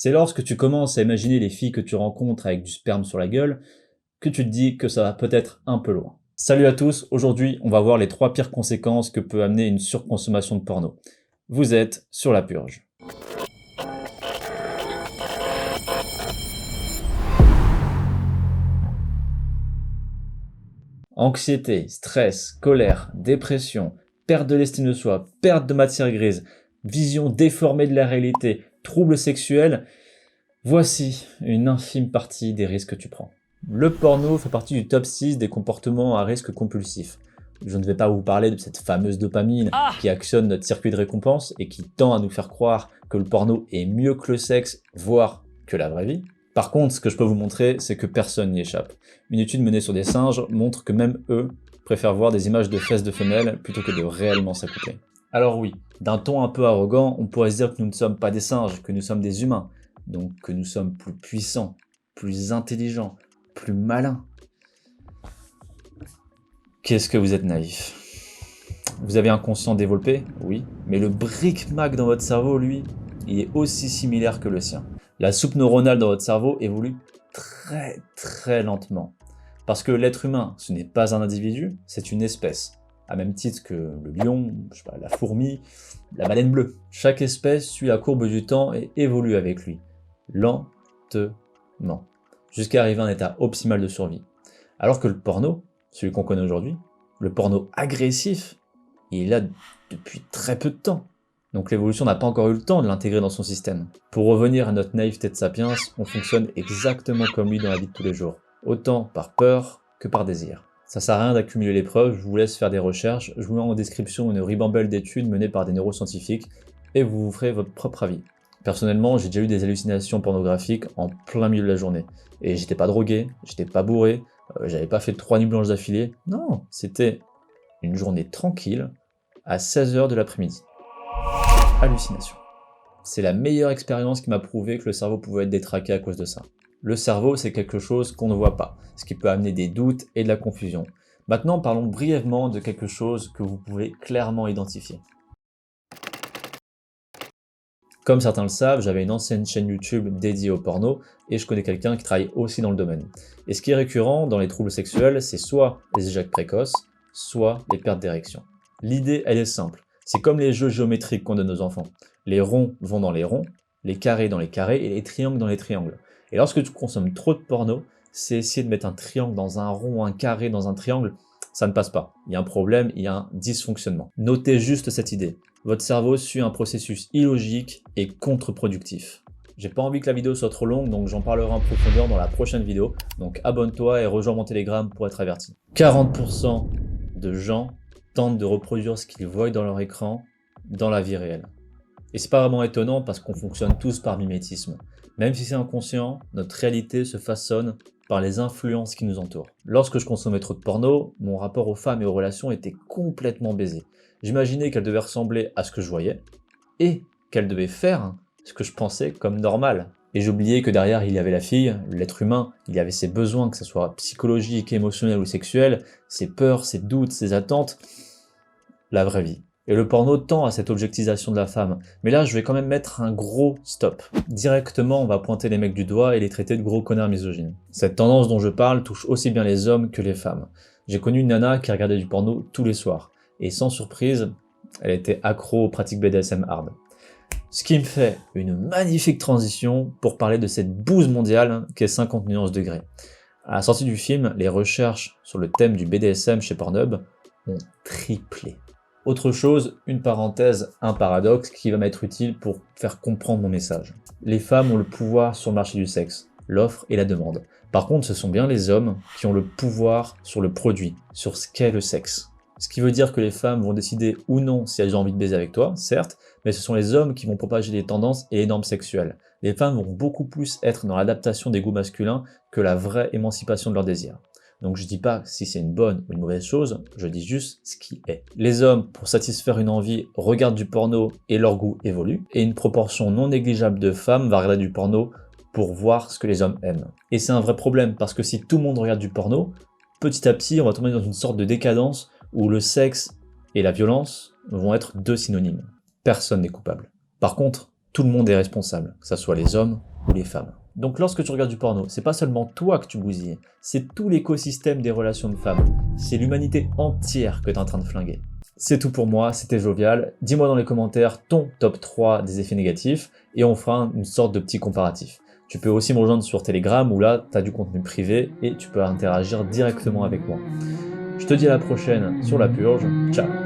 C'est lorsque tu commences à imaginer les filles que tu rencontres avec du sperme sur la gueule que tu te dis que ça va peut-être un peu loin. Salut à tous, aujourd'hui on va voir les 3 pires conséquences que peut amener une surconsommation de porno. Vous êtes sur La Purge. Anxiété, stress, colère, dépression, perte de l'estime de soi, perte de matière grise, vision déformée de la réalité, troubles sexuels, voici une infime partie des risques que tu prends. Le porno fait partie du top 6 des comportements à risque compulsif. Je ne vais pas vous parler de cette fameuse dopamine qui actionne notre circuit de récompense et qui tend à nous faire croire que le porno est mieux que le sexe, voire que la vraie vie. Par contre, ce que je peux vous montrer, c'est que personne n'y échappe. Une étude menée sur des singes montre que même eux préfèrent voir des images de fesses de femelles plutôt que de réellement s'accoupler. Alors oui, d'un ton un peu arrogant, on pourrait se dire que nous ne sommes pas des singes, que nous sommes des humains, donc que nous sommes plus puissants, plus intelligents, plus malins. Qu'est-ce que vous êtes naïf. Vous avez un conscient développé, oui, mais le bric-mac dans votre cerveau, lui, il est aussi similaire que le sien. La soupe neuronale dans votre cerveau évolue très lentement. Parce que l'être humain, ce n'est pas un individu, c'est une espèce. À même titre que le lion, je sais pas, la fourmi, la baleine bleue. Chaque espèce suit la courbe du temps et évolue avec lui. Lentement. Jusqu'à arriver à un état optimal de survie. Alors que le porno, celui qu'on connaît aujourd'hui, le porno agressif, il est là depuis très peu de temps. Donc l'évolution n'a pas encore eu le temps de l'intégrer dans son système. Pour revenir à notre naïveté de sapiens, on fonctionne exactement comme lui dans la vie de tous les jours. Autant par peur que par désir. Ça sert à rien d'accumuler les preuves, je vous laisse faire des recherches, je vous mets en description une ribambelle d'études menées par des neuroscientifiques, et vous vous ferez votre propre avis. Personnellement, j'ai déjà eu des hallucinations pornographiques en plein milieu de la journée. Et j'étais pas drogué, j'étais pas bourré, j'avais pas fait 3 nuits blanches d'affilée. Non, c'était une journée tranquille à 16h de l'après-midi. Hallucination. C'est la meilleure expérience qui m'a prouvé que le cerveau pouvait être détraqué à cause de ça. Le cerveau, c'est quelque chose qu'on ne voit pas, ce qui peut amener des doutes et de la confusion. Maintenant, parlons brièvement de quelque chose que vous pouvez clairement identifier. Comme certains le savent, j'avais une ancienne chaîne YouTube dédiée au porno et je connais quelqu'un qui travaille aussi dans le domaine. Et ce qui est récurrent dans les troubles sexuels, c'est soit les éjacs précoces, soit les pertes d'érection. L'idée, elle est simple. C'est comme les jeux géométriques qu'on donne aux enfants. Les ronds vont dans les ronds, les carrés dans les carrés et les triangles dans les triangles. Et lorsque tu consommes trop de porno, c'est essayer de mettre un triangle dans un rond, un carré dans un triangle, ça ne passe pas. Il y a un problème, il y a un dysfonctionnement. Notez juste cette idée. Votre cerveau suit un processus illogique et contre-productif. J'ai pas envie que la vidéo soit trop longue, donc j'en parlerai en profondeur dans la prochaine vidéo. Donc abonne-toi et rejoins mon Telegram pour être averti. 40% de gens tentent de reproduire ce qu'ils voient dans leur écran dans la vie réelle. Et c'est pas vraiment étonnant parce qu'on fonctionne tous par mimétisme. Même si c'est inconscient, notre réalité se façonne par les influences qui nous entourent. Lorsque je consommais trop de porno, mon rapport aux femmes et aux relations était complètement baisé. J'imaginais qu'elles devaient ressembler à ce que je voyais, et qu'elles devaient faire ce que je pensais comme normal. Et j'oubliais que derrière il y avait la fille, l'être humain, il y avait ses besoins, que ce soit psychologiques, émotionnels ou sexuels, ses peurs, ses doutes, ses attentes, la vraie vie. Et le porno tend à cette objectisation de la femme. Mais là, je vais quand même mettre un gros stop. Directement, on va pointer les mecs du doigt et les traiter de gros connards misogynes. Cette tendance dont je parle touche aussi bien les hommes que les femmes. J'ai connu une nana qui regardait du porno tous les soirs. Et sans surprise, elle était accro aux pratiques BDSM hard. Ce qui me fait une magnifique transition pour parler de cette bouse mondiale qu'est 50 nuances degrés. À la sortie du film, les recherches sur le thème du BDSM chez Pornhub ont triplé. Autre chose, une parenthèse, un paradoxe qui va m'être utile pour faire comprendre mon message. Les femmes ont le pouvoir sur le marché du sexe, l'offre et la demande. Par contre, ce sont bien les hommes qui ont le pouvoir sur le produit, sur ce qu'est le sexe. Ce qui veut dire que les femmes vont décider ou non si elles ont envie de baiser avec toi, certes, mais ce sont les hommes qui vont propager les tendances et les normes sexuelles. Les femmes vont beaucoup plus être dans l'adaptation des goûts masculins que la vraie émancipation de leurs désirs. Donc je dis pas si c'est une bonne ou une mauvaise chose, je dis juste ce qui est. Les hommes, pour satisfaire une envie, regardent du porno et leur goût évolue, et une proportion non négligeable de femmes va regarder du porno pour voir ce que les hommes aiment. Et c'est un vrai problème, parce que si tout le monde regarde du porno, petit à petit on va tomber dans une sorte de décadence où le sexe et la violence vont être deux synonymes. Personne n'est coupable. Par contre, tout le monde est responsable, que ce soit les hommes ou les femmes. Donc lorsque tu regardes du porno, c'est pas seulement toi que tu bousilles, c'est tout l'écosystème des relations de femmes. C'est l'humanité entière que tu es en train de flinguer. C'est tout pour moi, c'était Jovial. Dis-moi dans les commentaires ton top 3 des effets négatifs et on fera une sorte de petit comparatif. Tu peux aussi me rejoindre sur Telegram où là, tu as du contenu privé et tu peux interagir directement avec moi. Je te dis à la prochaine sur La Purge. Ciao!